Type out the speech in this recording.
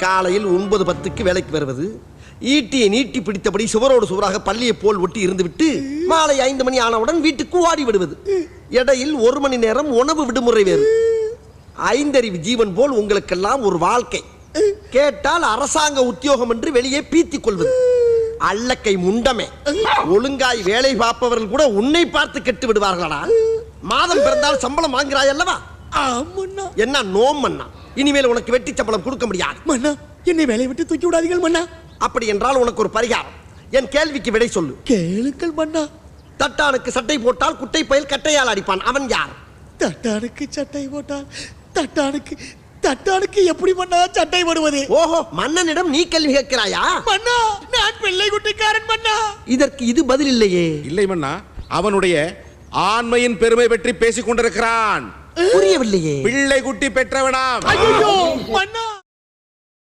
காலையில் 9:10 வேலைக்கு வருவது, ஈட்டியை நீட்டி பிடித்தபடி சுவரோடு சுவராக பள்ளியை போல் ஒட்டி இருந்துவிட்டு மாலை 5 மணி ஆனவுடன் வீட்டுக்கு ஓடி விடுவது. இடையில் 1 மணி நேரம் உணவு விடுமுறை வேறு. 5 அறிவு ஜீவன் போல் உங்களுக்கெல்லாம் ஒரு வாழ்க்கை. கேட்டால் அரசாங்க உத்தியோகம் என்று வெளியே பீத்திக் கொள்வது. அல்லக்கை முண்டமே, ஒழுங்காய் வேலை பார்ப்பவர்கள் கூட உன்னை பார்த்து கெட்டு விடுவார்களா? மாதம் பிறந்தால் சம்பளம் வாங்குறாய் அல்லவா? என்ன நோம் மன்னா, இனிமேல் உனக்கு வெட்டி சம்பளம் கொடுக்க முடியாது மன்னா. என்னை வேலையை விட்டு தூக்கி விடாதீர்கள் மன்னா. அப்படி என்றால் உனக்கு ஒரு பரிகாரம். என் கேள்விக்கு விடை சொல்லு. கேளுங்கள் மன்னா. தட்டானுக்கு சட்டை போட்டால் குட்டை பயில் கட்டையால் அடிப்பான், அவன் யார்? தட்டானுக்கு சட்டை போட்டால் தட்டானுக்கு எப்படி மன்னா சட்டை போடுவது? ஓஹோ, மன்னனிடம் நீ கேள்வி கேட்கிறாயா? மன்னா, நான் பிள்ளை குட்டிக்காரன் மன்னா. இதற்கு இது பதில் இல்லையே. இல்லை மன்னா, அவனுடைய ஆண்மையின் பெருமை பற்றி பேசிக் கொண்டிருக்கிறான். புரியவில்லையே. பிள்ளை குட்டி பெற்றவனாம். ஐயோ மன்னா.